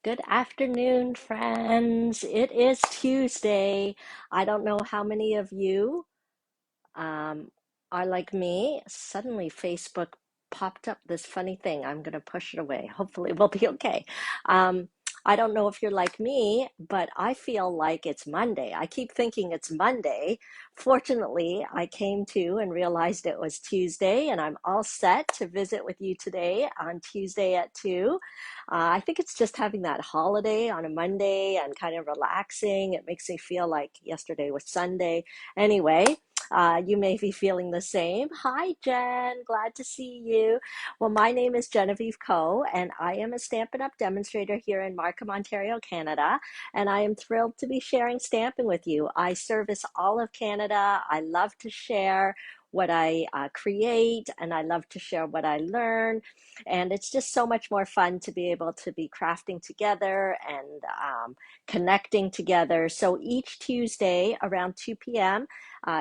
Good afternoon, friends. It is Tuesday. I don't know how many of you um, are like me. Suddenly, Facebook popped up this funny thing. I'm going to push it away. Hopefully, we'll be okay. Um, I don't know if you're like me, but I feel like it's Monday. I keep thinking it's Monday. Fortunately, I came to and realized it was Tuesday, and I'm all set to visit with you today on Tuesday at 2. I think it's just having that holiday on a Monday and kind of relaxing. It makes me feel like yesterday was Sunday. Anyway, you may be feeling the same. Hi, Jen. Glad to see you. Well, my name is Genevieve Coe, and I am a Stampin' Up! Demonstrator here in Markham, Ontario, Canada. And I am thrilled to be sharing stamping with you. I service all of Canada. I love to share what I create, and I love to share what I learn. And it's just so much more fun to be able to be crafting together and connecting together. So each Tuesday around 2 p.m.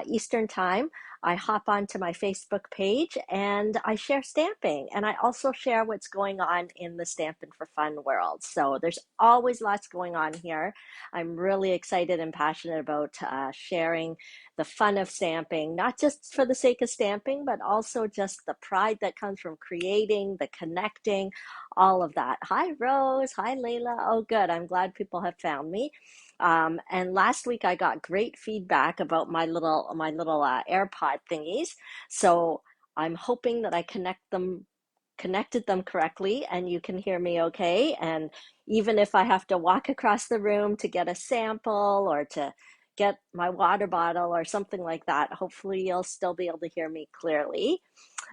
Eastern Time, I hop onto my Facebook page and I share stamping. And I also share what's going on in the Stampin' for Fun world. So there's always lots going on here. I'm really excited and passionate about sharing the fun of stamping, not just for the sake of stamping, but also just the pride that comes from creating, the connecting, all of that. Hi, Rose. Hi, Layla. Oh, good. I'm glad people have found me. And last week I got great feedback about my little AirPod thingies. So I'm hoping that I connected them correctly and you can hear me okay. And even if I have to walk across the room to get a sample or to get my water bottle or something like that, hopefully you'll still be able to hear me clearly.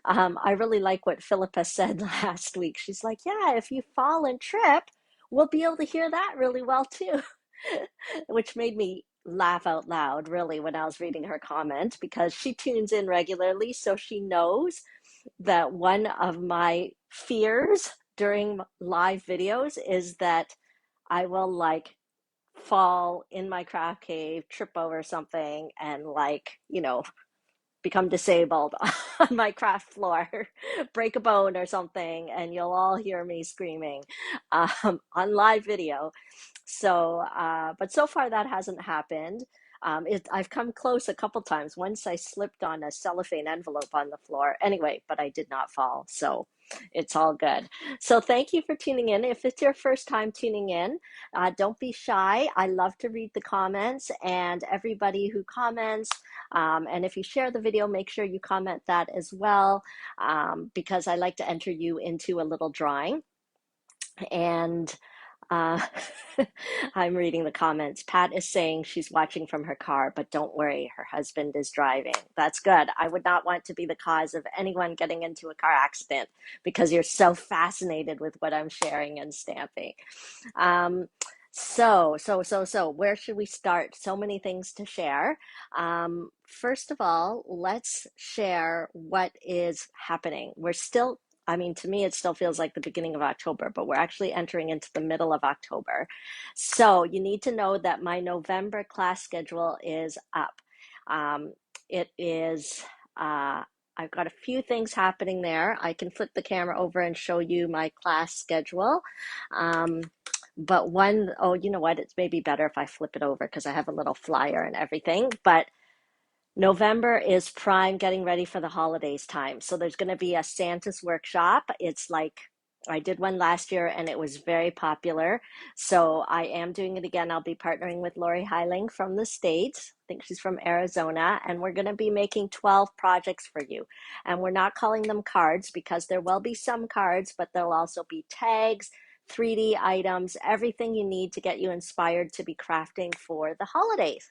I really like what Philippa said last week. She's like, yeah, if you fall and trip, we'll be able to hear that really well too. Which made me laugh out loud, really, when I was reading her comment, because she tunes in regularly, so she knows that one of my fears during live videos is that I will like fall in my craft cave, trip over something, and become disabled on my craft floor, break a bone or something, and you'll all hear me screaming on live video. So, but so far that hasn't happened. I've come close a couple times. Once I slipped on a cellophane envelope on the floor. Anyway, but I did not fall. So it's all good. So thank you for tuning in. If it's your first time tuning in, don't be shy. I love to read the comments and everybody who comments. And if you share the video, make sure you comment that as well, because I like to enter you into a little drawing. And uh, I'm reading the comments. Pat is saying she's watching from her car, but don't worry, her husband is driving. That's good. I would not want to be the cause of anyone getting into a car accident because you're so fascinated with what I'm sharing and stamping. Um, so, where should we start? So many things to share. First of all, let's share what is happening. We're still, I mean, to me, it still feels like the beginning of October, but we're actually entering into the middle of October. So you need to know that my November class schedule is up. It is, I've got a few things happening there. I can flip the camera over and show you my class schedule. But oh, you know what? It's maybe better if I flip it over because I have a little flyer and everything. But November is prime getting ready for the holidays time. So there's going to be a Santa's workshop. It's like I did one last year and it was very popular. So I am doing it again. I'll be partnering with Lori Heiling from the States. I think she's from Arizona. And we're going to be making 12 projects for you. And we're not calling them cards because there will be some cards, but there'll also be tags, 3D items, everything you need to get you inspired to be crafting for the holidays.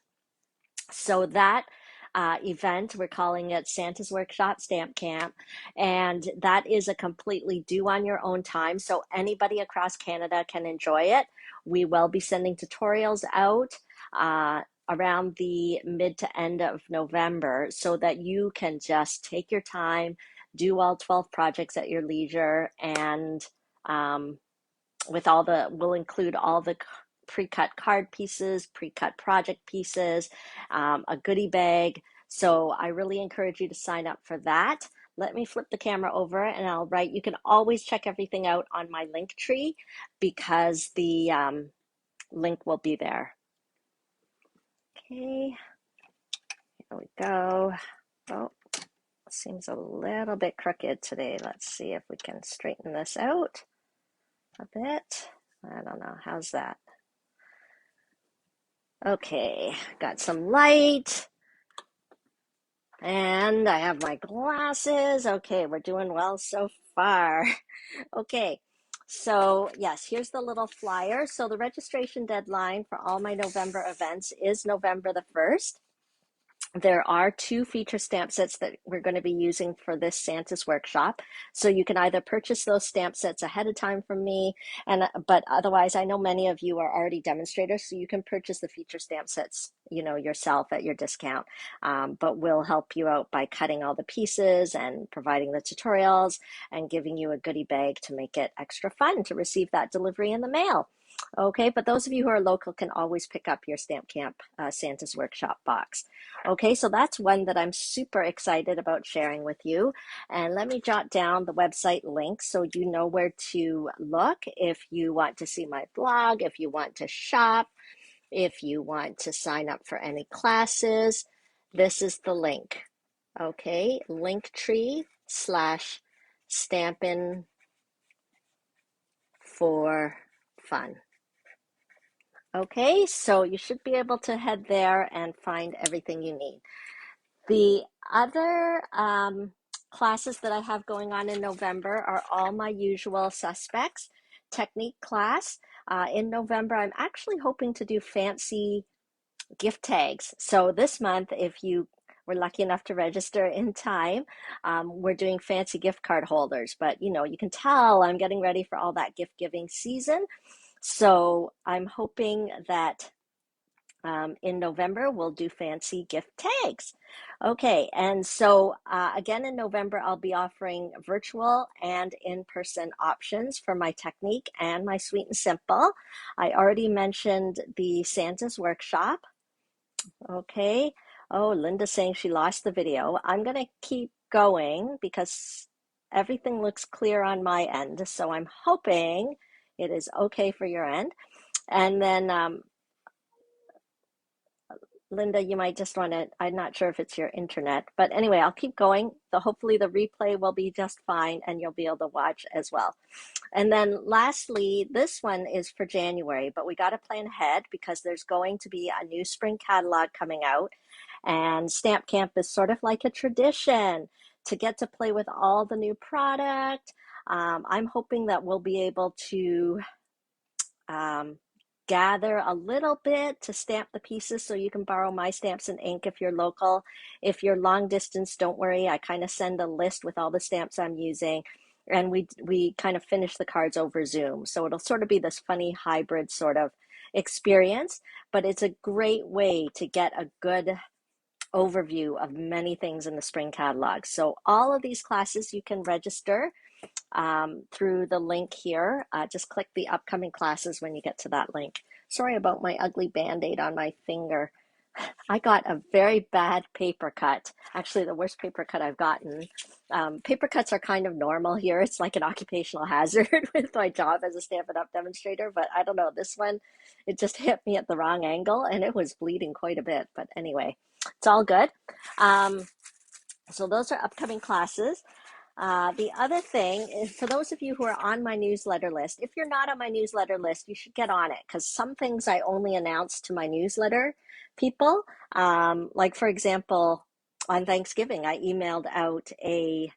So that event, we're calling it Santa's Workshop Stamp Camp, and that is a completely do on your own time, so anybody across Canada can enjoy it. We will be sending tutorials out around the mid to end of November so that you can just take your time, do all 12 projects at your leisure, and we'll include all the pre-cut card pieces, pre-cut project pieces, a goodie bag. So I really encourage you to sign up for that. let me flip the camera over and I'll write. You can always check everything out on my link tree because the link will be there. Okay, here we go. Oh, seems a little bit crooked today. Let's see if we can straighten this out a bit. I don't know. How's that? Okay, got some light. And I have my glasses. Okay, we're doing well so far. Okay, so yes, here's the little flyer. So the registration deadline for all my November events is November the 1st. There are 2 feature stamp sets that we're going to be using for this Santa's workshop. So you can either purchase those stamp sets ahead of time from me, but otherwise I know many of you are already demonstrators, so you can purchase the feature stamp sets, yourself at your discount. But we'll help you out by cutting all the pieces and providing the tutorials and giving you a goodie bag to make it extra fun to receive that delivery in the mail. Okay, but those of you who are local can always pick up your Stamp Camp Santa's Workshop box. Okay, so that's one that I'm super excited about sharing with you. And let me jot down the website link so you know where to look if you want to see my blog, if you want to shop, if you want to sign up for any classes. This is the link. Okay, Linktree/Stampin' for Fun. Okay, so you should be able to head there and find everything you need. The other classes that I have going on in November are all my usual suspects. Technique class. In November, I'm actually hoping to do fancy gift tags. So this month, if you were lucky enough to register in time, we're doing fancy gift card holders. But you can tell I'm getting ready for all that gift giving season. So I'm hoping that in November, we'll do fancy gift tags. Okay, and so again in November, I'll be offering virtual and in-person options for my technique and my sweet and simple. I already mentioned the Santa's workshop. Okay. Oh, Linda's saying she lost the video. I'm going to keep going because everything looks clear on my end. So I'm hoping it is okay for your end. And then Linda, you might just want to, I'm not sure if it's your internet, but anyway, I'll keep going. Hopefully the replay will be just fine and you'll be able to watch as well. And then lastly, this one is for January, but we got to plan ahead because there's going to be a new spring catalog coming out. And Stamp Camp is sort of like a tradition to get to play with all the new product. I'm hoping that we'll be able to gather a little bit to stamp the pieces so you can borrow my stamps and ink if you're local. If you're long distance, don't worry. I kind of send a list with all the stamps I'm using, and we kind of finish the cards over Zoom. So it'll sort of be this funny hybrid sort of experience, but it's a great way to get a good overview of many things in the spring catalog. So all of these classes you can register through the link here. Just click the upcoming classes when you get to that link. Sorry about my ugly band-aid on my finger. I got a very bad paper cut. Actually, the worst paper cut I've gotten. Paper cuts are kind of normal here. It's like an occupational hazard with my job as a Stampin' Up! Demonstrator, but I don't know, this one, it just hit me at the wrong angle and it was bleeding quite a bit. But anyway, it's all good. So those are upcoming classes. The other thing is, for those of you who are on my newsletter list, if you're not on my newsletter list, you should get on it because some things I only announce to my newsletter people. Like, for example, on Thanksgiving, I emailed out a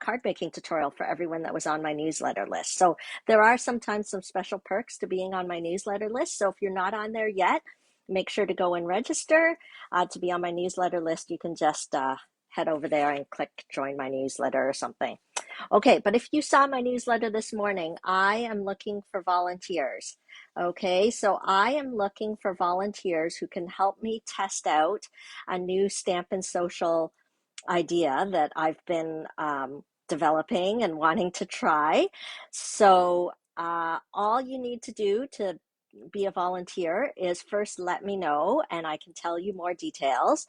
card making tutorial for everyone that was on my newsletter list. So there are sometimes some special perks to being on my newsletter list. So if you're not on there yet, make sure to go and register to be on my newsletter list. You can just head over there and click join my newsletter or something. Okay, but if you saw my newsletter this morning, I am looking for volunteers. Okay, so I am looking for volunteers who can help me test out a new Stampin' Social idea that I've been developing and wanting to try. So all you need to do to be a volunteer is first let me know and I can tell you more details.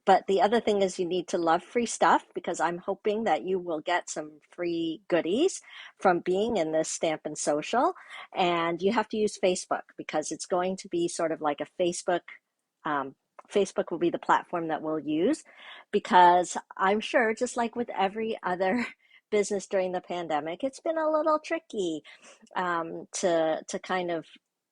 But the other thing is you need to love free stuff because I'm hoping that you will get some free goodies from being in this Stampin' Social. And you have to use Facebook because it's going to be sort of like a Facebook. Um, Facebook will be the platform that we'll use because I'm sure, just like with every other business during the pandemic, it's been a little tricky to kind of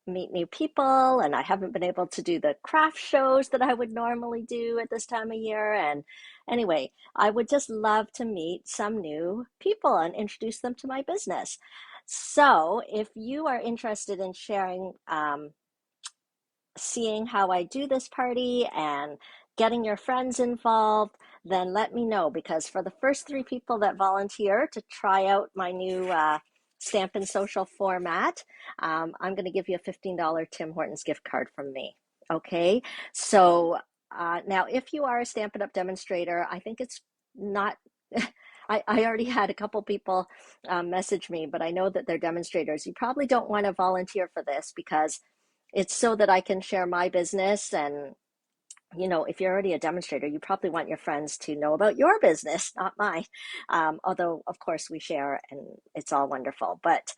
meet new people, and I haven't been able to do the craft shows that I would normally do at this time of year. And anyway, I would just love to meet some new people and introduce them to my business. So if you are interested in sharing seeing how I do this party and getting your friends involved, then let me know because for the first 3 people that volunteer to try out my new Stampin' Social format, I'm going to give you a $15 Tim Hortons gift card from me. Okay, so now if you are a Stampin' Up! Demonstrator, I think it's not. I already had a couple people message me, but I know that they're demonstrators. You probably don't want to volunteer for this because it's so that I can share my business. And, if you're already a demonstrator, you probably want your friends to know about your business, not mine. Although, of course, we share and it's all wonderful. But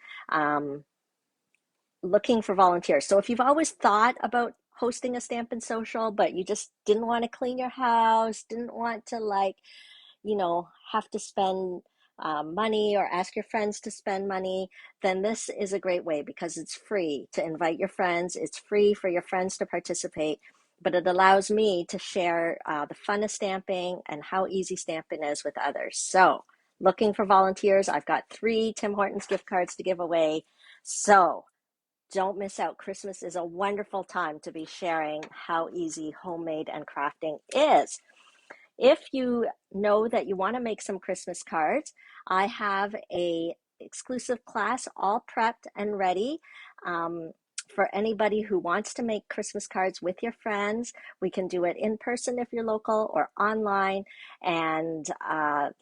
looking for volunteers. So if you've always thought about hosting a Stampin' Social, but you just didn't want to clean your house, didn't want to have to spend money or ask your friends to spend money, then this is a great way because it's free to invite your friends. It's free for your friends to participate, but it allows me to share the fun of stamping and how easy stamping is with others. So looking for volunteers. I've got 3 Tim Hortons gift cards to give away. So don't miss out. Christmas is a wonderful time to be sharing how easy homemade and crafting is. If you know that you want to make some Christmas cards, I have a exclusive class all prepped and ready for anybody who wants to make Christmas cards with your friends. We can do it in person if you're local or online. And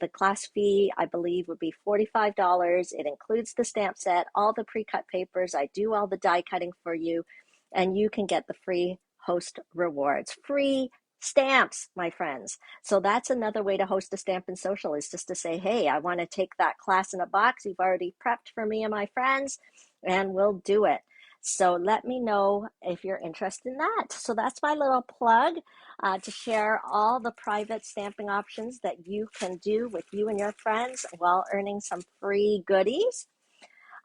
the class fee, I believe, would be $45. It includes the stamp set, all the pre-cut papers. I do all the die cutting for you, and you can get the free host rewards. Free stamps, my friends. So that's another way to host a Stampin' Social, is just to say, hey, I want to take that class in a box you've already prepped for me and my friends, and we'll do it. So let me know if you're interested in that. So that's my little plug to share all the private stamping options that you can do with you and your friends while earning some free goodies.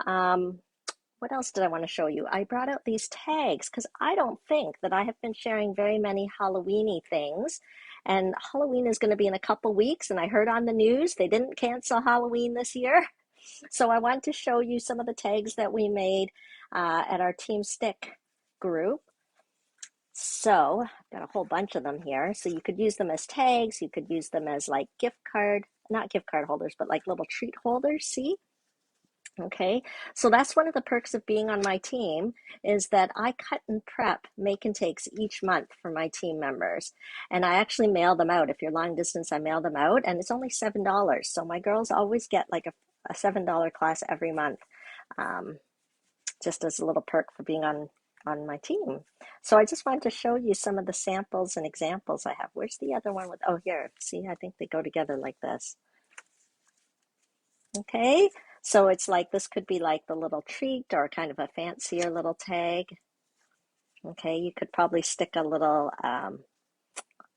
What else did I want to show you? I brought out these tags because I don't think that I have been sharing very many Halloweeny things. And Halloween is going to be in a couple weeks. And I heard on the news they didn't cancel Halloween this year. So I want to show you some of the tags that we made at our Team Stick group. So I've got a whole bunch of them here. So you could use them as tags. You could use them as like not gift card holders, but like little treat holders. See? Okay, so that's one of the perks of being on my team, is that I cut and prep make and takes each month for my team members. And I actually mail them out. If you're long distance, I mail them out, and it's only $7. So my girls always get like a $7 class every month, just as a little perk for being on my team. So I just wanted to show you some of the samples and examples I have. Where's the other one with, oh, here, see, I think they go together like this. Okay, so it's like this could be like the little treat or kind of a fancier little tag. Okay, you could probably stick a little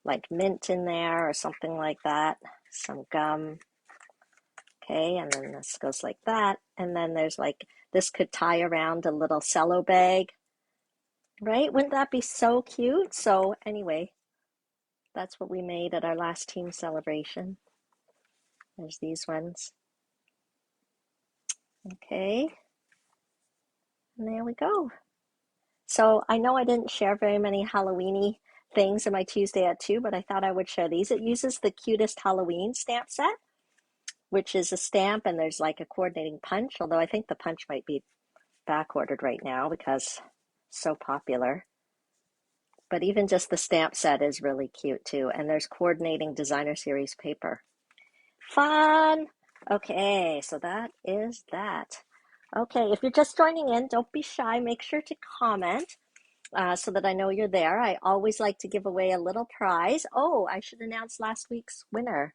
like mint in there or something like that, some gum. Okay, and then this goes like that. And then there's like, this could tie around a little cello bag, right? Wouldn't that be so cute? So anyway, that's what we made at our last team celebration. There's these ones. Okay, and there we go. So I know I didn't share very many Halloweeny things in my Tuesday at 2, but I thought I would share these. It uses the Cutest Halloween stamp set, which is a stamp and there's like a coordinating punch, although I think the punch might be back ordered right now because it's so popular. But even just the stamp set is really cute too. And there's coordinating designer series paper. Fun! Okay, so that is that. Okay, if you're just joining in, don't be shy. Make sure to comment. so that I know you're there. I always like to give away a little prize. Oh, I should announce last week's winner.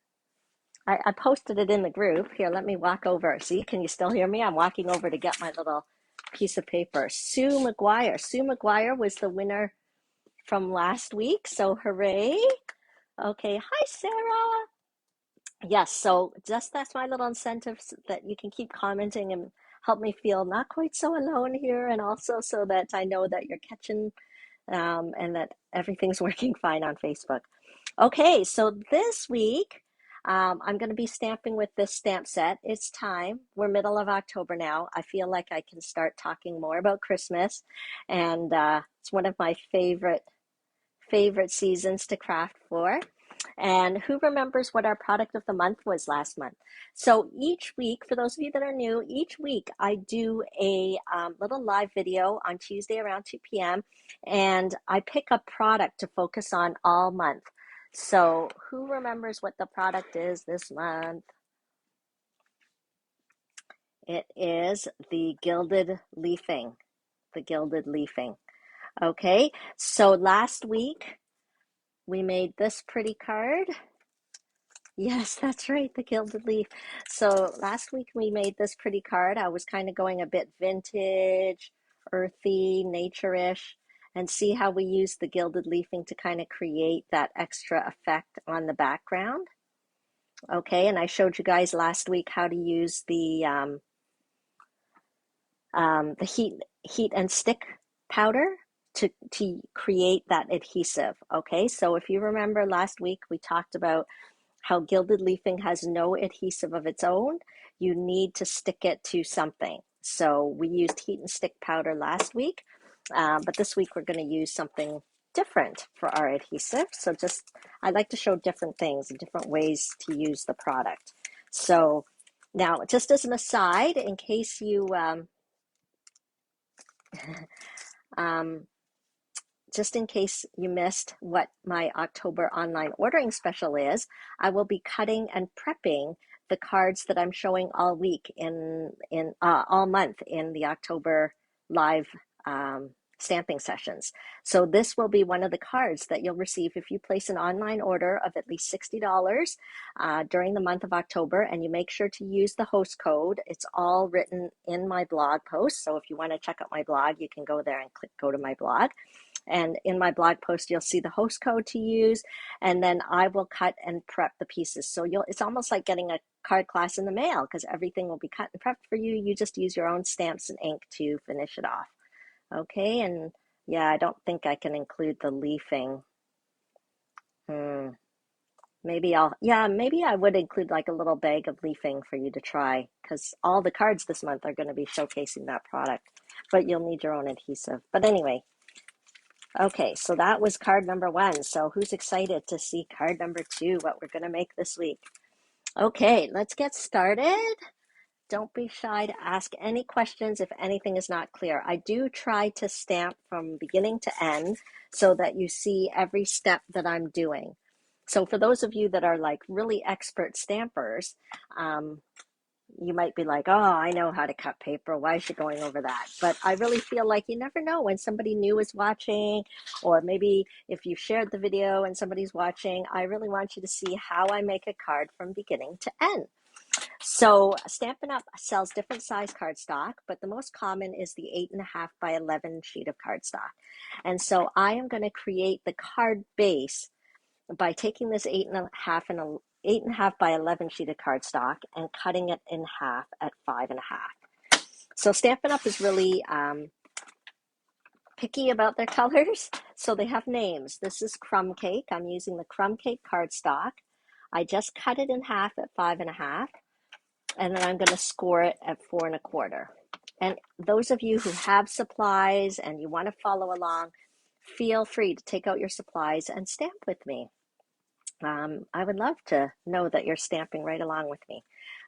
I posted it in the group. Here, let me walk over. See, can you still hear me? I'm walking over to get my little piece of paper. Sue McGuire. Sue McGuire was the winner from last week, so hooray. Okay, hi Sarah. Yes, so just that's my little incentive that you can keep commenting and help me feel not quite so alone here, and also so that I know that you're catching and that everything's working fine on Facebook. Okay, so this week I'm going to be stamping with this stamp set. It's time. We're middle of October now. I feel like I can start talking more about Christmas, and it's one of my favorite seasons to craft for. And who remembers what our product of the month was last month? So each week, for those of you that are new, each week I do a little live video on Tuesday around 2 p.m. and I pick a product to focus on all month. So who remembers what the product is this month? It is the Gilded Leafing. The Gilded Leafing. Okay, so last week we made this pretty card. Yes, that's right, the Gilded Leaf. So last week we made this pretty card. I was kind of going a bit vintage, earthy, nature-ish, and see how we use the Gilded Leafing to kind of create that extra effect on the background. Okay, and I showed you guys last week how to use the heat and stick powder to create that adhesive. Okay, so if you remember last week, we talked about how Gilded Leafing has no adhesive of its own. You need to stick it to something. So we used heat and stick powder last week, but this week we're going to use something different for our adhesive. So I like to show different things and different ways to use the product. So now, just as an aside, in case you um, just in case you missed what my October online ordering special is, I will be cutting and prepping the cards that I'm showing all week in all month in the October live stamping sessions. So this will be one of the cards that you'll receive if you place an online order of at least $60 during the month of October, and you make sure to use the host code. It's all written in my blog post. So if you want to check out my blog, you can go there and go to my blog. And in my blog post, you'll see the host code to use, and then I will cut and prep the pieces. So it's almost like getting a card class in the mail because everything will be cut and prepped for you. You just use your own stamps and ink to finish it off. Okay, and yeah, I don't think I can include the leafing. Maybe I would include like a little bag of leafing for you to try because all the cards this month are going to be showcasing that product, but you'll need your own adhesive. But anyway, okay, so that was card number 1. So who's excited to see card number 2, what we're going to make this week? Okay, let's get started. Don't be shy to ask any questions if anything is not clear. I do try to stamp from beginning to end so that you see every step that I'm doing. So for those of you that are like really expert stampers, you might be like, oh, I know how to cut paper. Why is she going over that? But I really feel like you never know when somebody new is watching, or maybe if you shared the video and somebody's watching, I really want you to see how I make a card from beginning to end. So Stampin' Up! Sells different size cardstock, but the most common is the 8.5 by 11 sheet of cardstock. And so I am going to create the card base by taking this 8.5 by 11 sheet of cardstock and cutting it in half at 5.5. So Stampin' Up! Is really picky about their colors, so they have names. This is Crumb Cake. I'm using the Crumb Cake cardstock. I just cut it in half at 5.5, and then I'm going to score it at 4.25. And those of you who have supplies and you want to follow along, feel free to take out your supplies and stamp with me. I would love to know that you're stamping right along with me.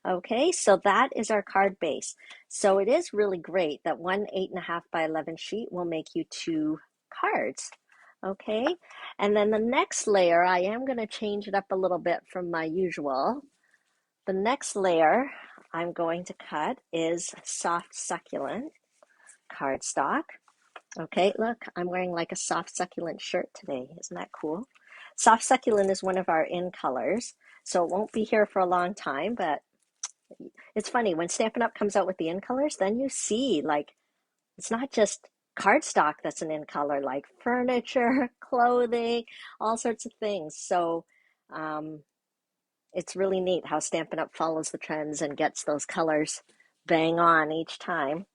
Okay, so that is our card base. So it is really great that one 8.5 by 11 sheet will make you 2 cards. Okay, and then the next layer, I am going to change it up a little bit from my usual. The next layer I'm going to cut is soft succulent cardstock. Okay, look, I'm wearing like a soft succulent shirt today. Isn't that cool? Soft succulent is one of our in colors, so it won't be here for a long time, but it's funny when Stampin' Up comes out with the in colors, then you see like it's not just cardstock that's an in color, like furniture, clothing, all sorts of things. So um, it's really neat how Stampin' Up follows the trends and gets those colors bang on each time.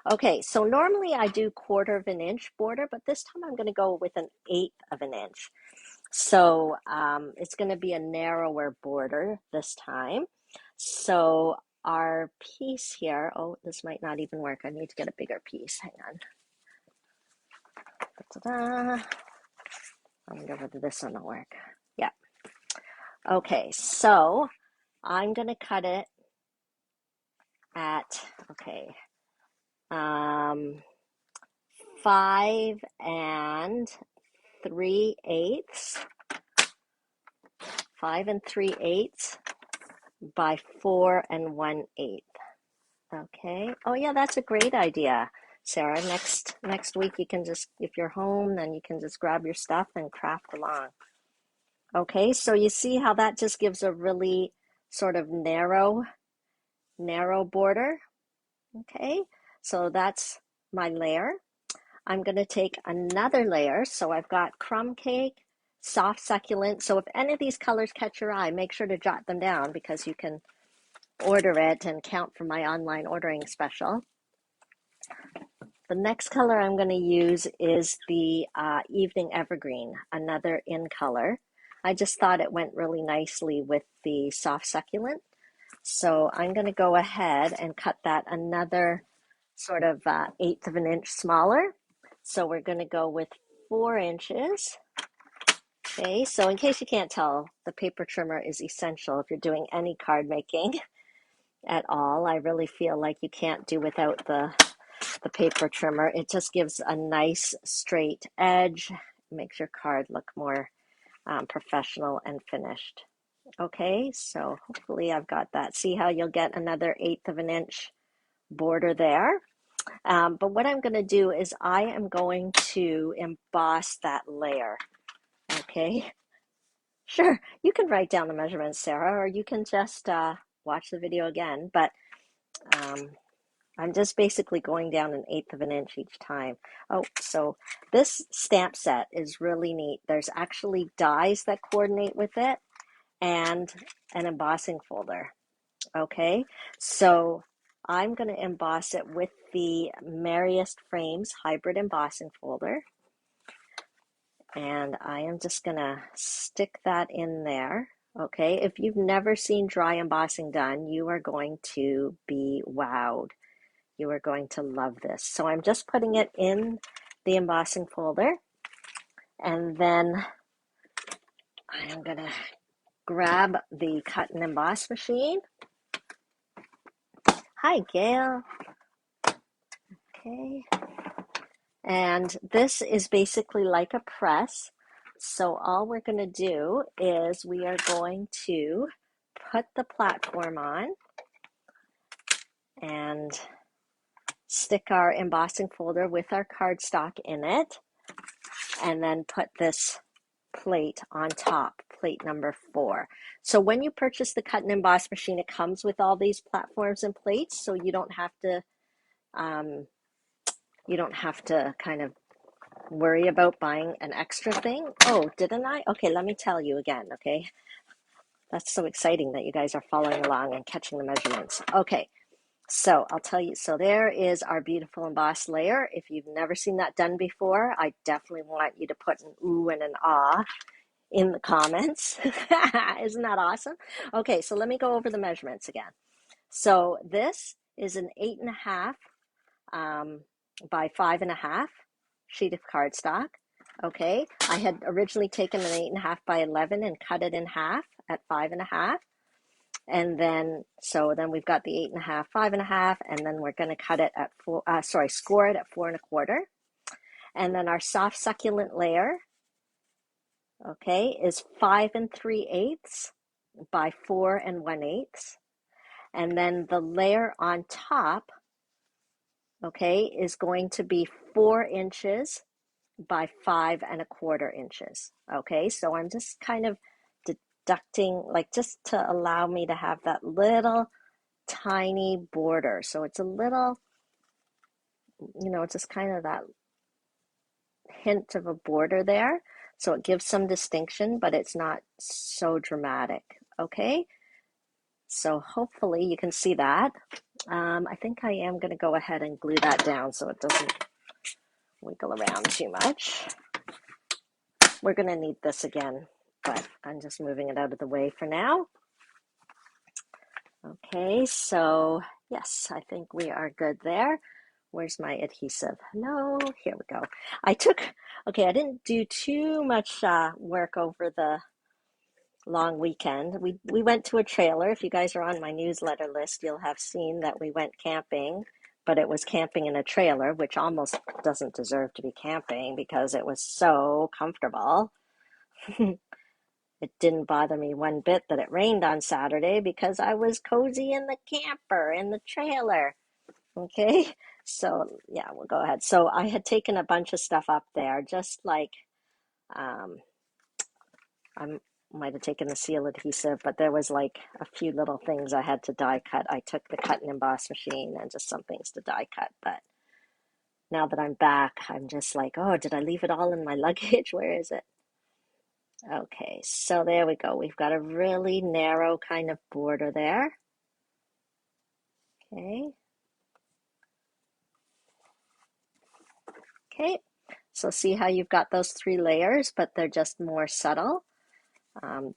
Okay, so normally I do 1/4 of an inch border, but this time I'm going to go with an 1/8 of an inch. So it's going to be a narrower border this time. So our piece here, oh, this might not even work. I need to get a bigger piece. Hang on. Ta-da. I wonder whether this one will work. Yeah. Okay, so I'm going to cut it at, okay, 5 3/8, 5 3/8 by 4 1/8. Okay. Oh yeah, that's a great idea, Sarah. Next week you can just, if you're home, then you can just grab your stuff and craft along. Okay, so you see how that just gives a really sort of narrow border. Okay, so that's my layer. I'm going to take another layer. So I've got crumb cake, soft succulent. So if any of these colors catch your eye, make sure to jot them down because you can order it and count for my online ordering special. The next color I'm going to use is the Evening Evergreen, another in color. I just thought it went really nicely with the soft succulent. So I'm going to go ahead and cut that another sort of 1/8 of an inch smaller. So we're going to go with 4 inches. Okay, so in case you can't tell, the paper trimmer is essential if you're doing any card making at all. I really feel like you can't do without the paper trimmer. It just gives a nice straight edge, makes your card look more professional and finished. Okay, so hopefully I've got that. See how you'll get another 1/8 of an inch border there. But what I'm going to do is I am going to emboss that layer. Okay, sure, you can write down the measurements, Sarah, or you can just watch the video again. But I'm just basically going down 1/8 of an inch each time. Oh, so this stamp set is really neat. There's actually dies that coordinate with it and an embossing folder. Okay, so I'm going to emboss it with the Merriest Frames hybrid embossing folder. And I am just going to stick that in there. Okay, if you've never seen dry embossing done, you are going to be wowed. You are going to love this. So I'm just putting it in the embossing folder, and then I am going to grab the cut and emboss machine. Hi, Gail. Okay. And this is basically like a press. So all we're going to do is we are going to put the platform on and stick our embossing folder with our cardstock in it, and then put this plate on top, plate number 4. So when you purchase the cut and emboss machine, it comes with all these platforms and plates, so you don't have to kind of worry about buying an extra thing. Oh, didn't I? Okay, let me tell you again, okay? That's so exciting that you guys are following along and catching the measurements. Okay, so I'll tell you, so there is our beautiful embossed layer. If you've never seen that done before, I definitely want you to put an ooh and an ah in the comments. Isn't that awesome? Okay, so let me go over the measurements again. So this is an 8.5 by 5.5 sheet of cardstock. Okay, I had originally taken an 8.5 by 11 and cut it in half at 5.5. And then, so then we've got the 8.5, 5.5, and then we're going to cut it at score it at 4.25. And then our soft succulent layer, okay, is 5 3/8 by 4 1/8. And then the layer on top okay, is going to be 4 inches by 5¼ inches. Okay, so I'm just kind of deducting, like just to allow me to have that little tiny border. So it's a little, just kind of that hint of a border there. So it gives some distinction, but it's not so dramatic. Okay, so hopefully you can see that. I think I am going to go ahead and glue that down so it doesn't wiggle around too much. We're going to need this again, but I'm just moving it out of the way for now. Okay, so yes, I think we are good there. Where's my adhesive? Hello, here we go. I didn't do too much work over the long weekend. We went to a trailer. If you guys are on my newsletter list, you'll have seen that we went camping, but it was camping in a trailer, which almost doesn't deserve to be camping because it was so comfortable. It didn't bother me one bit that it rained on Saturday because I was cozy in the camper, in the trailer. Okay, so yeah, we'll go ahead. So I had taken a bunch of stuff up there, just like I might have taken the seal adhesive, but there was like a few little things I had to die cut. I took the cut and emboss machine and just some things to die cut. But now that I'm back, I'm just like, oh, did I leave it all in my luggage? Where is it? Okay, so there we go. We've got a really narrow kind of border there. Okay. Okay, so see how you've got those 3 layers, but they're just more subtle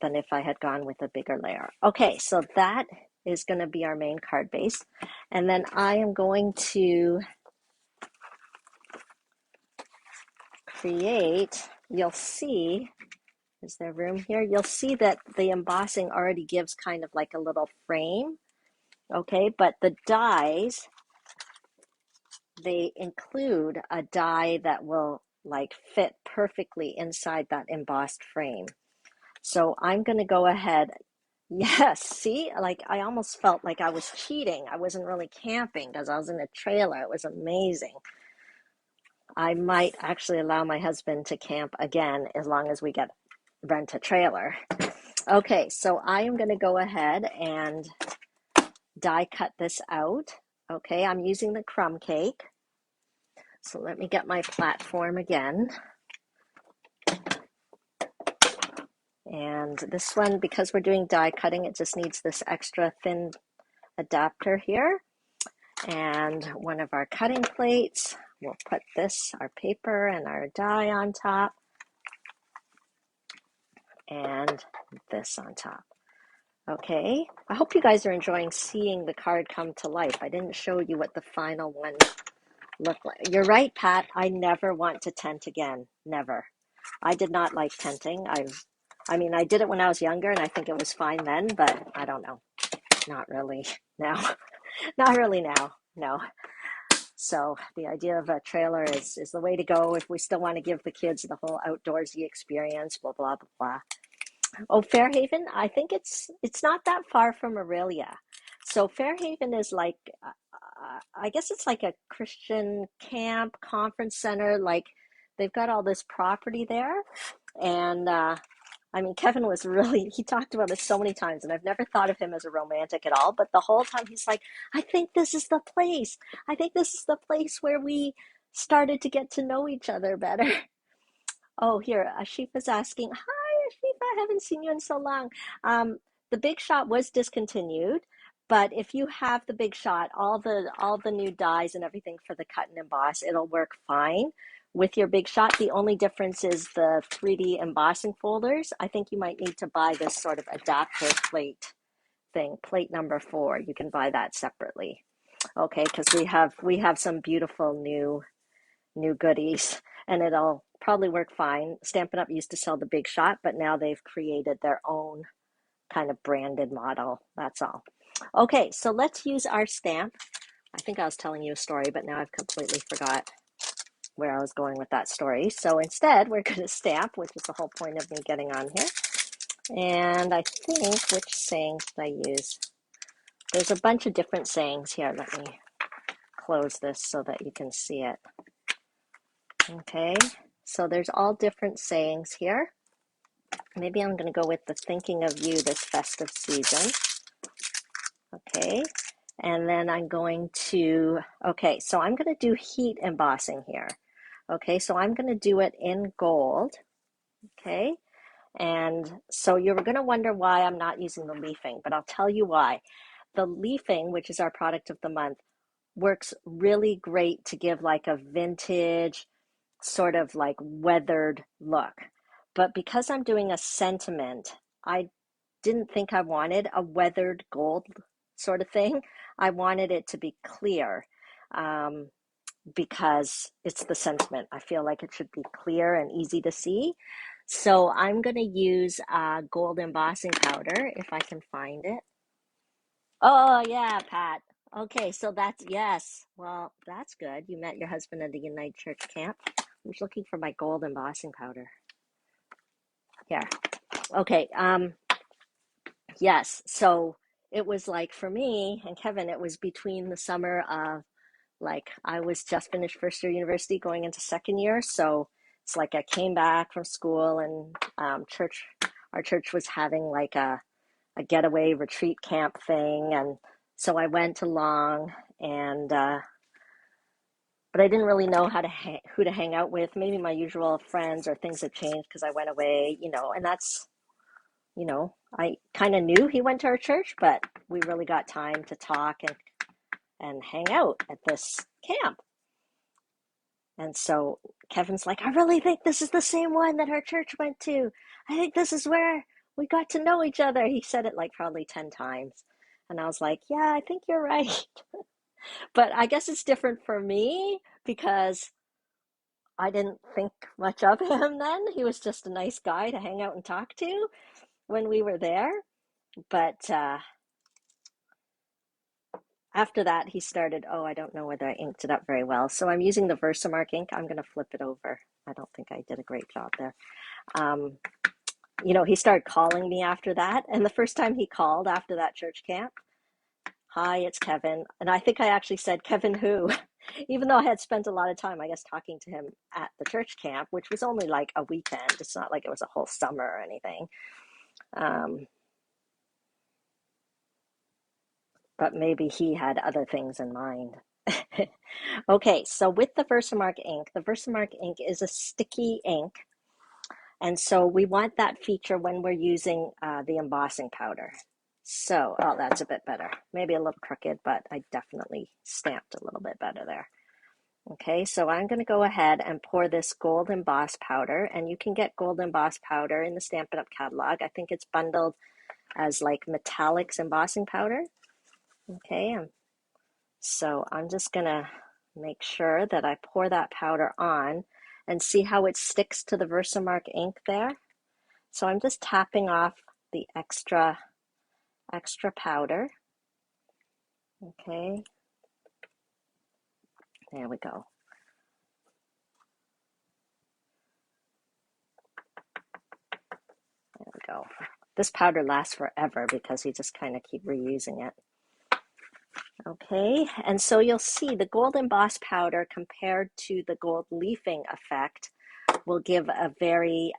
than if I had gone with a bigger layer. Okay, so that is going to be our main card base. And then I am going to create, you'll see, is there room here? You'll see that the embossing already gives kind of like a little frame, okay? But the dies, they include a die that will like fit perfectly inside that embossed frame. So I'm going to go ahead. Yes, see, like I almost felt like I was cheating. I wasn't really camping because I was in a trailer. It was amazing. I might actually allow my husband to camp again as long as we rent a trailer. Okay, so I am going to go ahead and die cut this out. Okay, I'm using the crumb cake. So let me get my platform again. And this one, because we're doing die cutting, it just needs this extra thin adapter here. And one of our cutting plates, we'll put this, our paper and our die on top. And this on top. Okay, I hope you guys are enjoying seeing the card come to life. I didn't show you what the final one looked like. You're right, Pat. I never want to tent again. Never. I did not like tenting. I mean, I did it when I was younger, and I think it was fine then, but I don't know. Not really now. Not really now. No. So the idea of a trailer is the way to go if we still want to give the kids the whole outdoorsy experience, blah, blah, blah, blah. Oh, Fairhaven, I think it's not that far from Aurelia. So Fairhaven is like, I guess it's like a Christian camp, conference center. Like they've got all this property there. And I mean, Kevin was really, he talked about it so many times, and I've never thought of him as a romantic at all. But the whole time he's like, I think this is the place. I think this is the place where we started to get to know each other better. Oh, here, Ashifa's asking, hi, Ashifa, I haven't seen you in so long. The Big Shot was discontinued, but if you have the Big Shot, all the new dies and everything for the cut and emboss, it'll work fine with your Big Shot. The only difference is the 3D embossing folders. I think you might need to buy this sort of adapter plate thing, plate number 4. You can buy that separately. Okay, because we have some beautiful new goodies, and it'll probably work fine. Stampin' Up used to sell the Big Shot, but now they've created their own kind of branded model. That's all. Okay, so let's use our stamp. I think I was telling you a story, but now I've completely forgot where I was going with that story. So instead, we're going to stamp, which is the whole point of me getting on here. And I think, which saying should I use? There's a bunch of different sayings here. Let me close this so that you can see it. Okay, so there's all different sayings here. Maybe I'm going to go with the thinking of you this festive season. Okay, and then I'm going to, okay, so I'm going to do heat embossing here. Okay, so I'm going to do it in gold. Okay, and so you're going to wonder why I'm not using the leafing, but I'll tell you why. The leafing, which is our product of the month, works really great to give like a vintage, sort of like weathered look. But because I'm doing a sentiment, I didn't think I wanted a weathered gold sort of thing. I wanted it to be clear because it's the sentiment. I feel like it should be clear and easy to see. So I'm going to use gold embossing powder if I can find it. Oh, yeah, Pat. Okay, so that's, yes. Well, that's good. You met your husband at the Unite Church camp. I was looking for my gold embossing powder. Here. Okay, yes. So it was like for me and Kevin, it was between the summer of like I was just finished first year university going into second year. So it's like I came back from school and our church was having like a getaway retreat camp thing. And so I went along and, but I didn't really know who to hang out with. Maybe my usual friends or things had changed because I went away, and that's, I kind of knew he went to our church, but we really got time to talk and hang out at this camp. And so Kevin's like, I really think this is the same one that our church went to. I think this is where we got to know each other. He said it like probably 10 times. And I was like, yeah, I think you're right. But I guess it's different for me because I didn't think much of him then. He was just a nice guy to hang out and talk to when we were there. But after that, he started, oh, I don't know whether I inked it up very well. So I'm using the Versamark ink. I'm going to flip it over. I don't think I did a great job there. He started calling me after that. And the first time he called after that church camp, hi, it's Kevin. And I think I actually said, Kevin who? Even though I had spent a lot of time, I guess, talking to him at the church camp, which was only like a weekend. It's not like it was a whole summer or anything. But maybe he had other things in mind. Okay, so with the Versamark ink is a sticky ink. And so we want that feature when we're using the embossing powder. So, oh, that's a bit better. Maybe a little crooked, but I definitely stamped a little bit better there. Okay, so I'm going to go ahead and pour this gold emboss powder, and you can get gold emboss powder in the Stampin' Up catalog. I think it's bundled as like metallics embossing powder. Okay, so I'm just going to make sure that I pour that powder on and see how it sticks to the Versamark ink there. So I'm just tapping off the extra powder. Okay, there we go. There we go. This powder lasts forever because you just kind of keep reusing it. Okay, and so you'll see the gold emboss powder compared to the gold leafing effect will give a very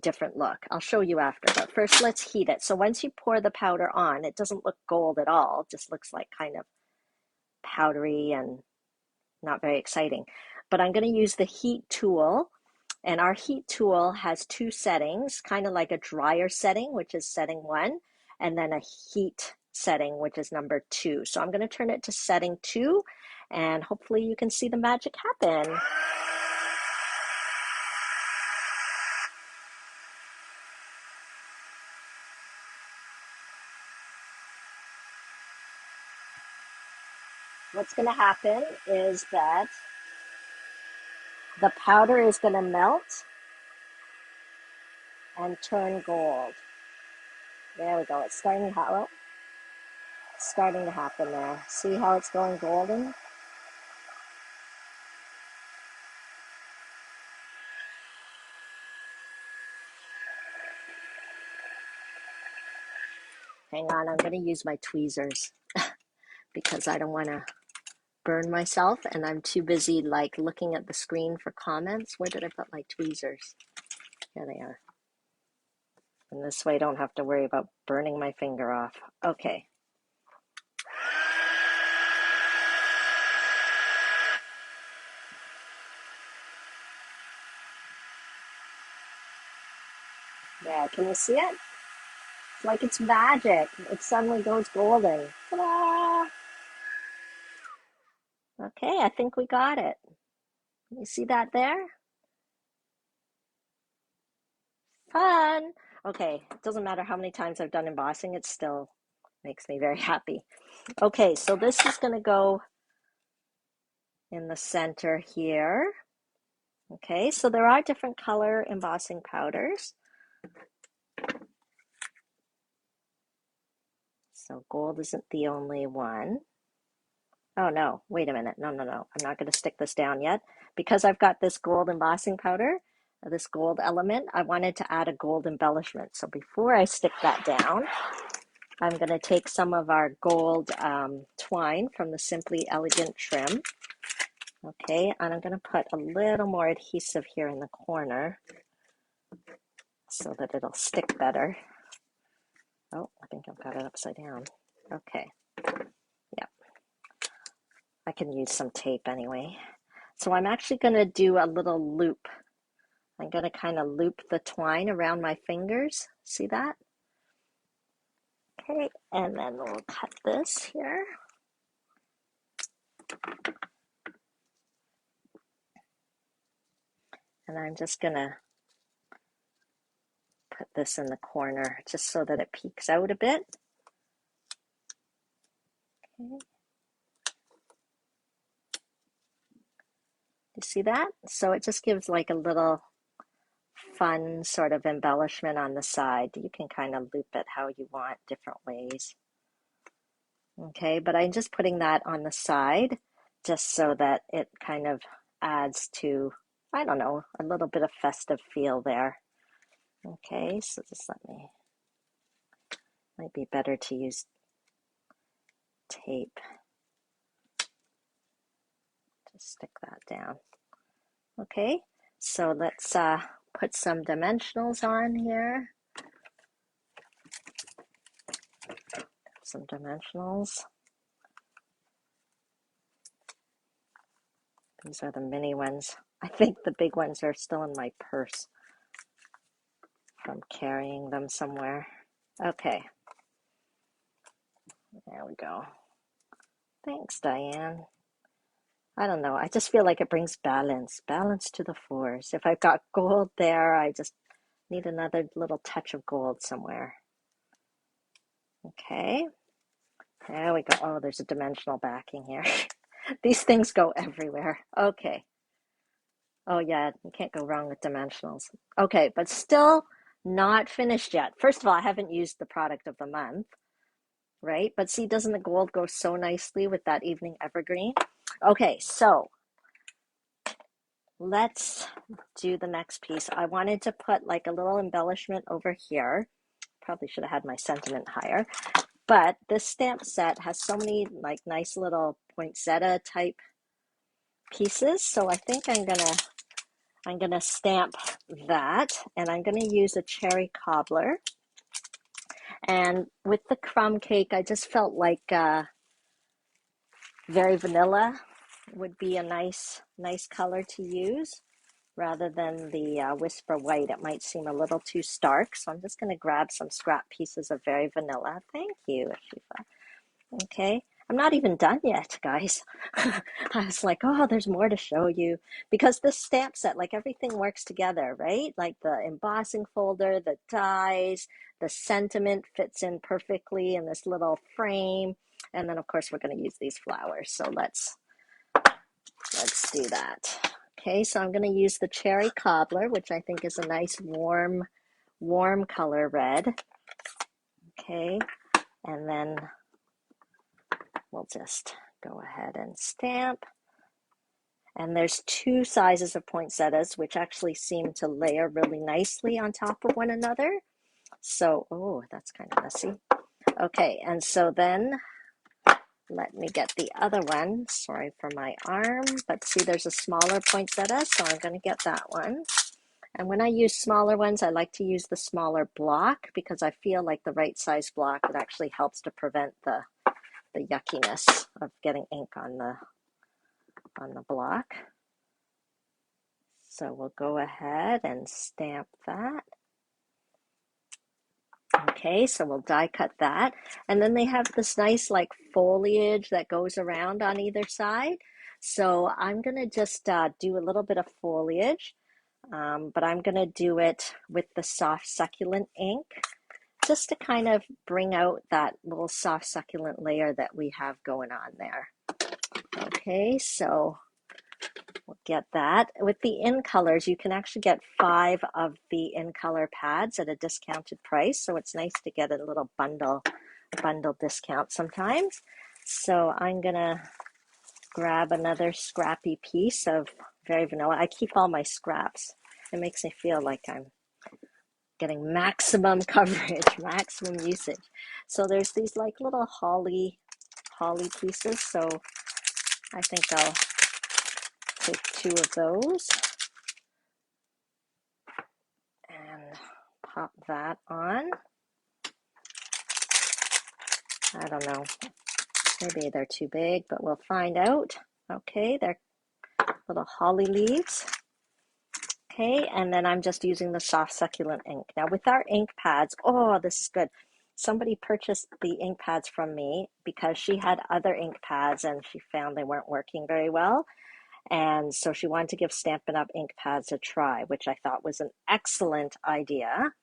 different look. I'll show you after, but first let's heat it. So once you pour the powder on, it doesn't look gold at all. It just looks like kind of powdery and not very exciting. But I'm going to use the heat tool, and our heat tool has two settings, kind of like a dryer setting, which is setting 1, and then a heat setting, which is number 2. So I'm going to turn it to setting 2, and hopefully you can see the magic happen. What's going to happen is that the powder is going to melt and turn gold. There we go. It's starting to happen there. See how it's going golden? Hang on, I'm going to use my tweezers because I don't want to burn myself, and I'm too busy like looking at the screen for comments. Where did I put my tweezers? Here they are. And this way I don't have to worry about burning my finger off. Okay. Yeah, can you see it? It's like it's magic. It suddenly goes golden. Ta-da! Okay, I think we got it. You see that there? Fun. Okay, it doesn't matter how many times I've done embossing, it still makes me very happy. Okay, so this is going to go in the center here. Okay, so there are different color embossing powders. So gold isn't the only one. Oh no, wait a minute. No. I'm not going to stick this down yet. Because I've got this gold embossing powder, this gold element, I wanted to add a gold embellishment. So before I stick that down, I'm going to take some of our gold twine from the Simply Elegant trim. Okay, and I'm going to put a little more adhesive here in the corner so that it'll stick better. Oh, I think I've got it upside down. Okay, yeah, I can use some tape anyway. So I'm actually going to do a little loop. I'm going to kind of loop the twine around my fingers. See that? Okay, and then we'll cut this here. And I'm just going to put this in the corner just so that it peeks out a bit. Okay. You see that? So it just gives like a little fun sort of embellishment on the side. You can kind of loop it how you want, different ways. Okay, but I'm just putting that on the side just so that it kind of adds to, I don't know, a little bit of festive feel there. Okay, so just might be better to use tape to stick that down. Okay, so let's put some dimensionals on here. Some dimensionals. These are the mini ones. I think the big ones are still in my purse from carrying them somewhere. Okay. There we go. Thanks, Diane. I don't know. I just feel like it brings balance to the fours. If I've got gold there, I just need another little touch of gold somewhere. Okay. There we go. Oh, there's a dimensional backing here. These things go everywhere. Okay. Oh yeah, you can't go wrong with dimensionals. Okay, but still not finished yet. First of all, I haven't used the product of the month, right? But see, doesn't the gold go so nicely with that evening evergreen? Okay, so let's do the next piece. I wanted to put like a little embellishment over here. Probably should have had my sentiment higher. But this stamp set has so many like nice little poinsettia type pieces. So I think I'm gonna stamp that, and I'm gonna use a cherry cobbler. And with the crumb cake, I just felt like very vanilla would be a nice color to use rather than the Whisper White. It might seem a little too stark, so I'm just going to grab some scrap pieces of very vanilla. Thank you, Ashifa. Okay, I'm not even done yet, guys. I was like, oh, there's more to show you because this stamp set, like everything works together, right? Like the embossing folder, the dies, the sentiment fits in perfectly in this little frame. And then of course we're going to use these flowers. So let's do that. Okay, so I'm going to use the cherry cobbler, which I think is a nice warm color red. Okay, and then we'll just go ahead and stamp. And there's two sizes of poinsettias, which actually seem to layer really nicely on top of one another. So, oh, that's kind of messy. Okay, and so then let me get the other one. Sorry for my arm, but see there's a smaller poinsettia, so I'm going to get that one. And when I use smaller ones, I like to use the smaller block because I feel like the right size block, it actually helps to prevent the yuckiness of getting ink on the block. So we'll go ahead and stamp that. Okay, so we'll die cut that. And then they have this nice like foliage that goes around on either side. So I'm going to just do a little bit of foliage, but I'm going to do it with the soft succulent ink just to kind of bring out that little soft succulent layer that we have going on there. Okay, so we'll get that. With the in colors, you can actually get 5 of the in color pads at a discounted price. So it's nice to get a little bundle discount sometimes. So I'm gonna grab another scrappy piece of very vanilla. I keep all my scraps. It makes me feel like I'm getting maximum coverage, maximum usage. So there's these like little holly pieces. So I think I'll take 2 of those and pop that on. I don't know, maybe they're too big, but we'll find out. Okay, they're little holly leaves. Okay, and then I'm just using the soft succulent ink. Now with our ink pads, oh, this is good. Somebody purchased the ink pads from me because she had other ink pads and she found they weren't working very well. And so she wanted to give Stampin' Up! Ink pads a try, which I thought was an excellent idea.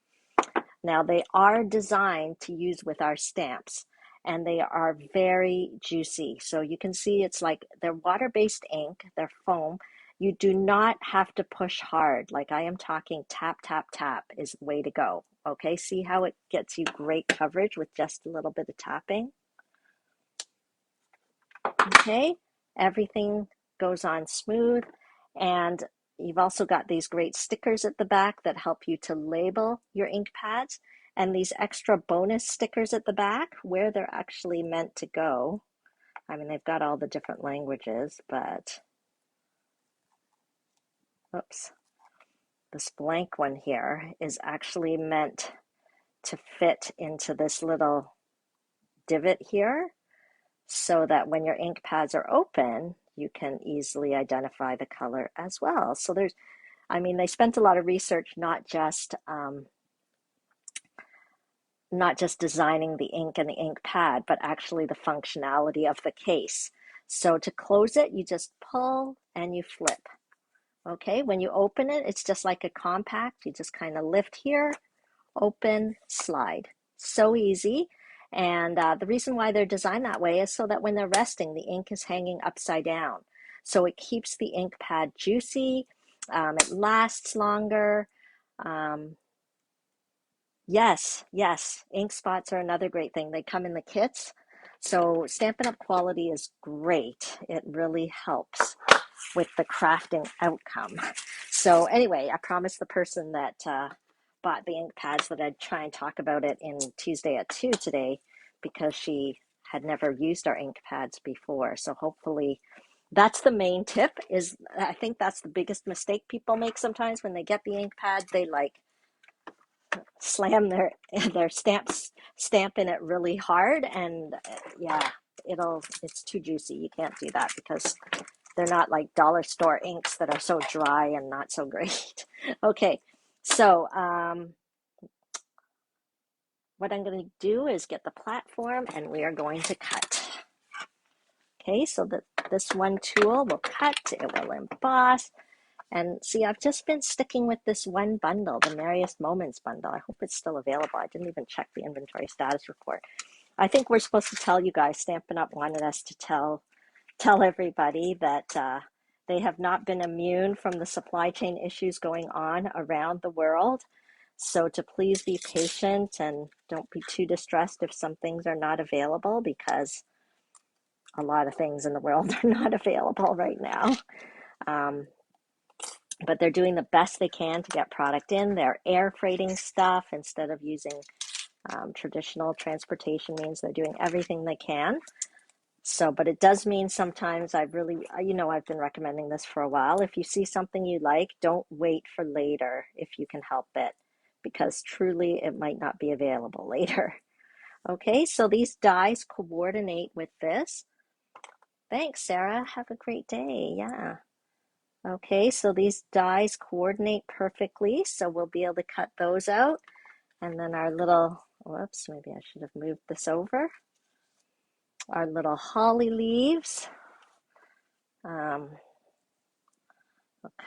Now they are designed to use with our stamps and they are very juicy. So you can see it's like they're water-based ink, they're foam. You do not have to push hard. Like I am talking tap, tap, tap is the way to go. Okay, see how it gets you great coverage with just a little bit of tapping? Okay, everything goes on smooth. And you've also got these great stickers at the back that help you to label your ink pads. And these extra bonus stickers at the back where they're actually meant to go. I mean, they've got all the different languages, but oops, this blank one here is actually meant to fit into this little divot here so that when your ink pads are open, you can easily identify the color as well. So there's, I mean, they spent a lot of research, not just designing the ink and the ink pad, but actually the functionality of the case. So to close it, you just pull and you flip. Okay, when you open it, it's just like a compact. You just kind of lift here, open, slide. So easy. And the reason why they're designed that way is so that when they're resting, the ink is hanging upside down. So it keeps the ink pad juicy. It lasts longer. Yes, ink spots are another great thing. They come in the kits. So Stampin' Up! Quality is great. It really helps with the crafting outcome. So anyway, I promised the person that bought the ink pads that I'd try and talk about it in Tuesday at 2 today because she had never used our ink pads before. So hopefully that's the main tip. Is I think that's the biggest mistake people make sometimes when they get the ink pad. They like slam their stamp in it really hard, and yeah, it's too juicy. You can't do that because they're not like dollar store inks that are so dry and not so great. Okay, so what I'm going to do is get the platform and we are going to cut. Okay, so this one tool will cut, it will emboss. And see, I've just been sticking with this one bundle, the Merriest Moments bundle. I hope it's still available. I didn't even check the inventory status report. I think we're supposed to tell you guys, Stampin' Up! Wanted us to tell everybody that they have not been immune from the supply chain issues going on around the world. So to please be patient and don't be too distressed if some things are not available, because a lot of things in the world are not available right now. But they're doing the best they can to get product in. They're air freighting stuff instead of using traditional transportation means. They're doing everything they can. So, but it does mean sometimes I've really, I've been recommending this for a while. If you see something you like, don't wait for later if you can help it, because truly it might not be available later. Okay, so these dies coordinate with this. Thanks, Sarah. Have a great day. Yeah. Okay, so these dies coordinate perfectly, so we'll be able to cut those out. And then our little, whoops, maybe I should have moved this over. Our little holly leaves. We'll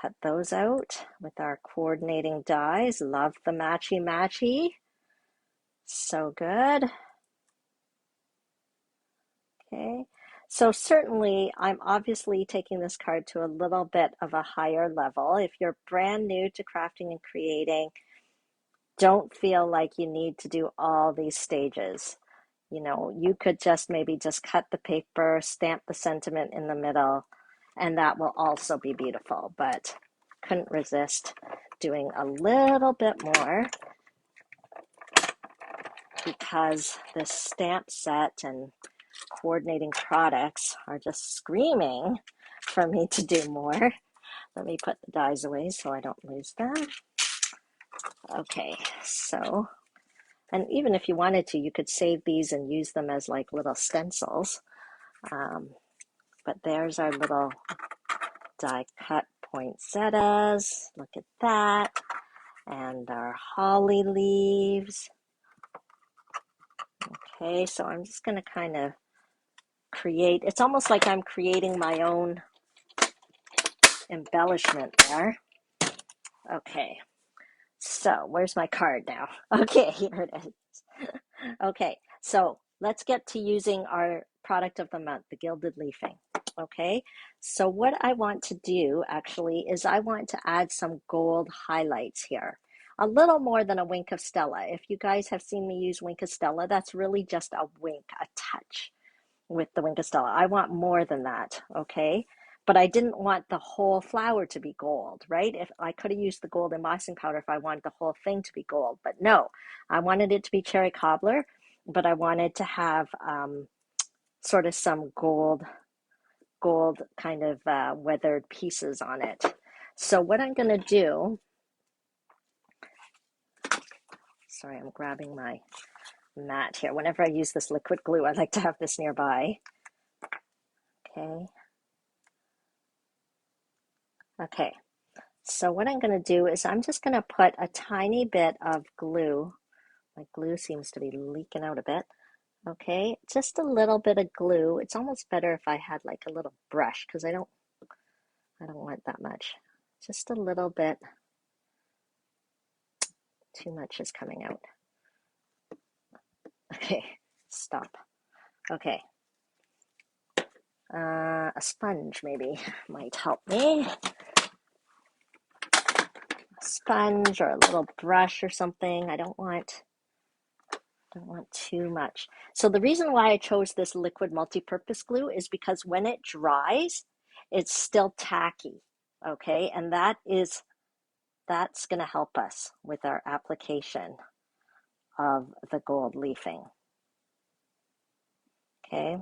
cut those out with our coordinating dies. Love the matchy-matchy. So good. Okay, so certainly I'm obviously taking this card to a little bit of a higher level. If you're brand new to crafting and creating, don't feel like you need to do all these stages. You could just maybe just cut the paper, stamp the sentiment in the middle, and that will also be beautiful, but couldn't resist doing a little bit more because this stamp set and coordinating products are just screaming for me to do more. Let me put the dies away so I don't lose them. Okay, so, and even if you wanted to, you could save these and use them as like little stencils. But there's our little die cut poinsettias. Look at that. And our holly leaves. Okay, so I'm just going to kind of create, it's almost like I'm creating my own embellishment there. Okay, so where's my card now? Okay, here it is. Okay, so let's get to using our product of the month, the Gilded Leafing. Okay, so what I want to do actually is I want to add some gold highlights here. A little more than a wink of Stella. If you guys have seen me use wink of Stella, that's really just a wink, a touch with the wink of Stella. I want more than that, okay? But I didn't want the whole flower to be gold, right? If I could have used the gold embossing powder if I wanted the whole thing to be gold, but no, I wanted it to be cherry cobbler, but I wanted to have sort of some gold kind of weathered pieces on it. So what I'm going to do, sorry, I'm grabbing my mat here. Whenever I use this liquid glue, I like to have this nearby. Okay. Okay. So what I'm going to do is I'm just going to put a tiny bit of glue. My glue seems to be leaking out a bit. Okay, just a little bit of glue. It's almost better if I had like a little brush because I don't want that much. Just a little bit. Too much is coming out. Okay, stop. Okay. A sponge maybe might help me. A sponge or a little brush or something. I don't want too much. So the reason why I chose this liquid multi-purpose glue is because when it dries, it's still tacky, okay? And that's going to help us with our application of the gold leafing, okay?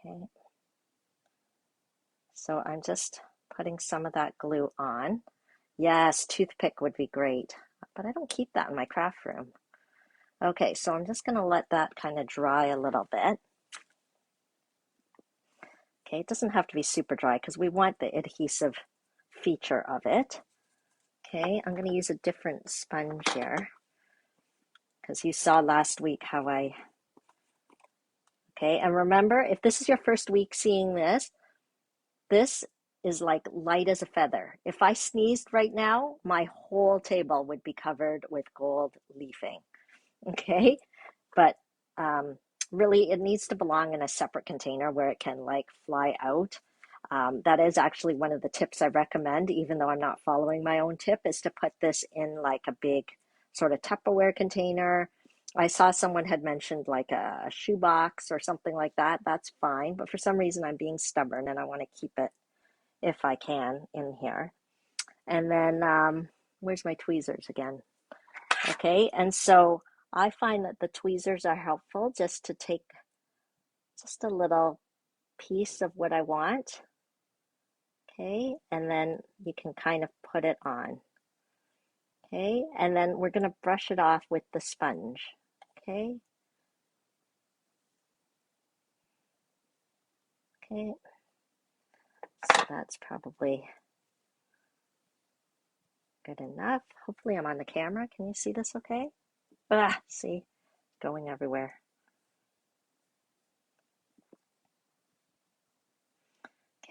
Okay. So I'm just putting some of that glue on. Yes, toothpick would be great, but I don't keep that in my craft room. Okay, so I'm just going to let that kind of dry a little bit. Okay, it doesn't have to be super dry because we want the adhesive feature of it. Okay, I'm going to use a different sponge here because you saw last week how okay, and remember, if this is your first week seeing this, this is like light as a feather. If I sneezed right now, my whole table would be covered with gold leafing. Okay, but really it needs to belong in a separate container where it can like fly out. That is actually one of the tips I recommend, even though I'm not following my own tip, is to put this in like a big sort of Tupperware container. I saw someone had mentioned like a shoebox or something like that. That's fine, but for some reason I'm being stubborn and I want to keep it, if I can, in here. And then where's my tweezers again? Okay, and so I find that the tweezers are helpful just to take just a little piece of what I want. Okay, and then you can kind of put it on. Okay, and then we're going to brush it off with the sponge. Okay, okay, so that's probably good enough. Hopefully I'm on the camera. Can you see this okay? Ah, see, going everywhere.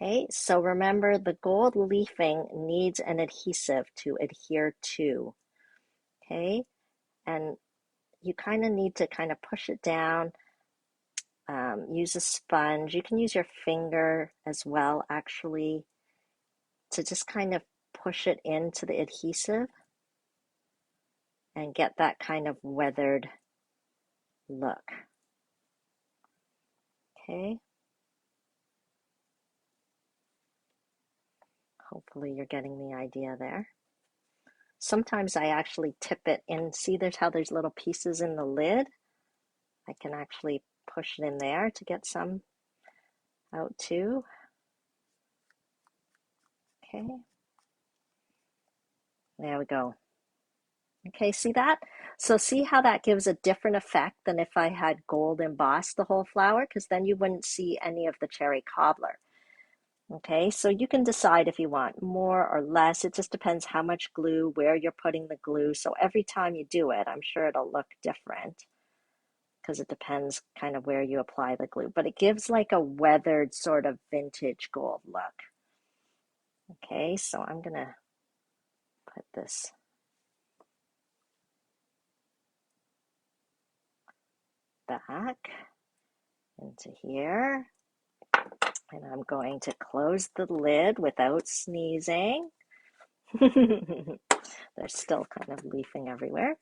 Okay, so remember the gold leafing needs an adhesive to adhere to. Okay, and you kind of need to kind of push it down. Use a sponge. You can use your finger as well, actually, to just kind of push it into the adhesive and get that kind of weathered look. Okay. Hopefully you're getting the idea there. Sometimes I actually tip it in. See, there's how there's little pieces in the lid. I can actually push it in there to get some out too. Okay. There we go. Okay, see that? So see how that gives a different effect than if I had gold embossed the whole flower, because then you wouldn't see any of the cherry cobbler. Okay, so you can decide if you want more or less. It just depends how much glue, where you're putting the glue. So every time you do it, I'm sure it'll look different because it depends kind of where you apply the glue. But it gives like a weathered sort of vintage gold look. Okay, so I'm gonna put this back into here. And I'm going to close the lid without sneezing. There's still kind of leafing everywhere.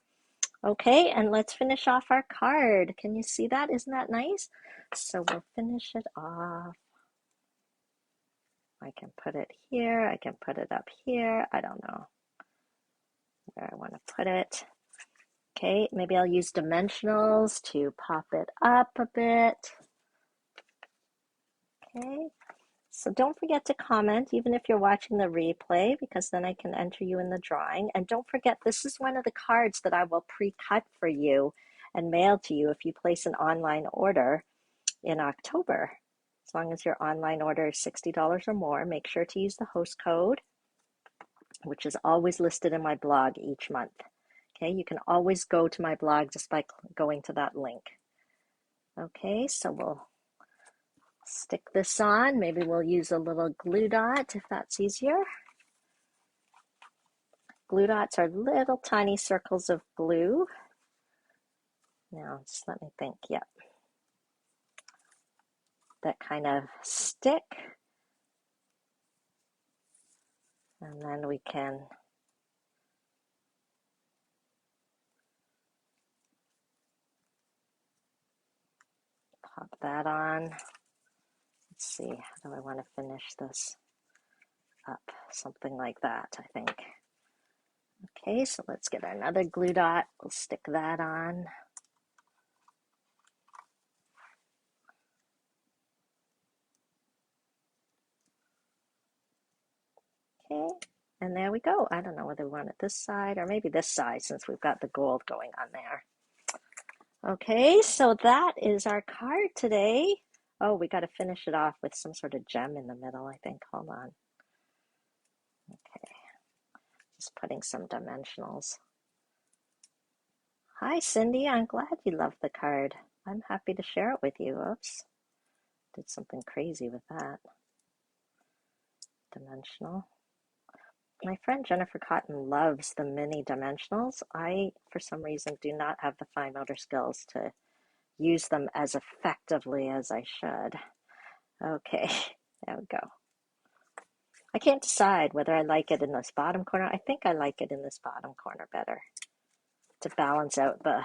Okay, and let's finish off our card. Can you see that? Isn't that nice? So we'll finish it off. I can put it here. I can put it up here. I don't know where I want to put it. Okay, maybe I'll use dimensionals to pop it up a bit. Okay, so don't forget to comment, even if you're watching the replay, because then I can enter you in the drawing. And don't forget, this is one of the cards that I will pre-cut for you and mail to you if you place an online order in October. As long as your online order is $60 or more, make sure to use the host code, which is always listed in my blog each month. Okay, you can always go to my blog just by going to that link. Okay, so we'll stick this on. Maybe we'll use a little glue dot if that's easier. Glue dots are little tiny circles of glue. Now, just let me think. Yep. That kind of stick. And then we can pop that on. Let's see, how do I want to finish this up? Something like that, I think. Okay, so let's get another glue dot. We'll stick that on. Okay, and there we go. I don't know whether we want it this side or maybe this side since we've got the gold going on there. Okay, so that is our card today. Oh, we got to finish it off with some sort of gem in the middle, I think. Hold on. Okay, just putting some dimensionals. Hi, Cindy. I'm glad you love the card. I'm happy to share it with you. Oops, did something crazy with that. Dimensional. My friend Jennifer Cotton loves the mini dimensionals. I, for some reason, do not have the fine motor skills to use them as effectively as I should. Okay, there we go. I can't decide whether I like it in this bottom corner. I think I like it in this bottom corner better to balance out the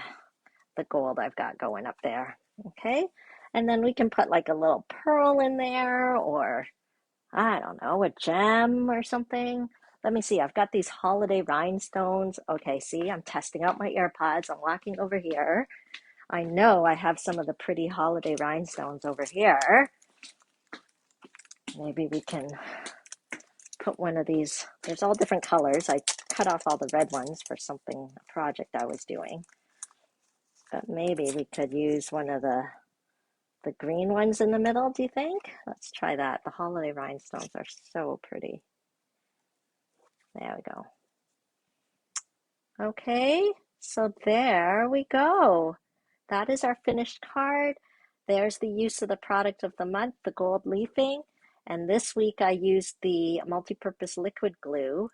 gold I've got going up there. Okay, and then we can put like a little pearl in there, or I don't know, a gem or something. Let me see, I've got these holiday rhinestones. Okay, see, I'm testing out my AirPods. I'm walking over here. I know I have some of the pretty holiday rhinestones over here. Maybe we can put one of these. There's all different colors. I cut off all the red ones for something, a project I was doing. But maybe we could use one of the green ones in the middle, do you think? Let's try that. The holiday rhinestones are so pretty. There we go. Okay, so there we go. That is our finished card. There's the use of the product of the month, the gold leafing. And this week I used the multi-purpose liquid glue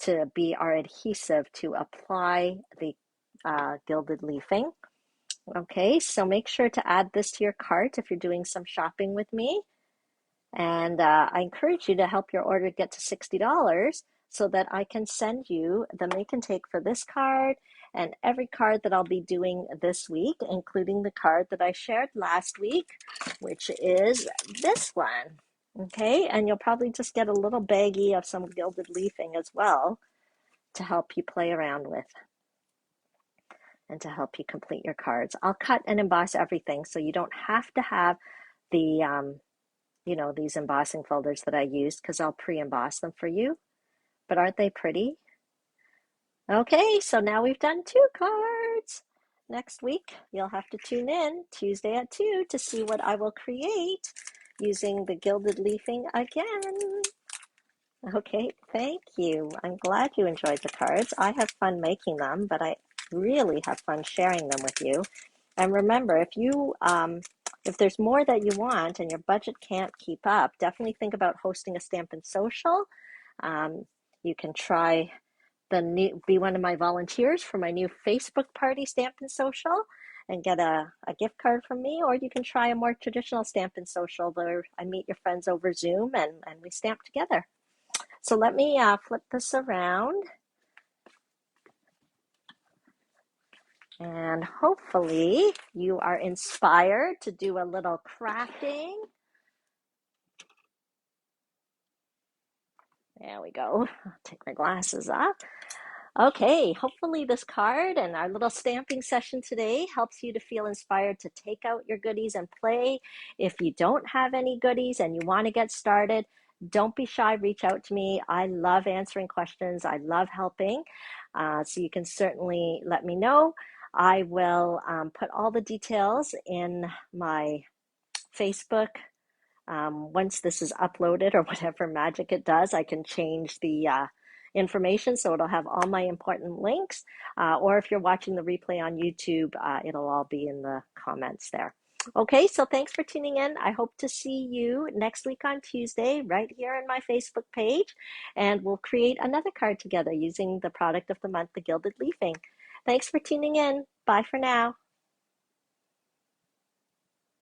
to be our adhesive to apply the gilded leafing. Okay, so make sure to add this to your cart if you're doing some shopping with me. And I encourage you to help your order get to $60 so that I can send you the make and take for this card and every card that I'll be doing this week, including the card that I shared last week, which is this one. Okay, and you'll probably just get a little baggie of some gilded leafing as well to help you play around with and to help you complete your cards. I'll cut and emboss everything so you don't have to have the these embossing folders that I used because I'll pre-emboss them for you. But aren't they pretty? Okay, so now we've done 2 cards. Next week, you'll have to tune in Tuesday at 2 to see what I will create using the gilded leafing again. Okay, thank you. I'm glad you enjoyed the cards. I have fun making them, but I really have fun sharing them with you. And remember, if there's more that you want and your budget can't keep up, definitely think about hosting a Stampin' Social. You can try be one of my volunteers for my new Facebook party, Stampin' Social, and get a gift card from me, or you can try a more traditional Stampin' Social where I meet your friends over Zoom and we stamp together. So let me flip this around. And hopefully you are inspired to do a little crafting. There we go. I'll take my glasses off. Okay, hopefully this card and our little stamping session today helps you to feel inspired to take out your goodies and play. If you don't have any goodies and you want to get started, don't be shy, reach out to me. I love answering questions. I love helping. So you can certainly let me know. I will put all the details in my Facebook. Once this is uploaded or whatever magic it does, I can change the information so it'll have all my important links. Or if you're watching the replay on YouTube, it'll all be in the comments there. Okay, so thanks for tuning in. I hope to see you next week on Tuesday right here on my Facebook page, and we'll create another card together using the product of the month, the Gilded Leafing. Thanks for tuning in. Bye for now.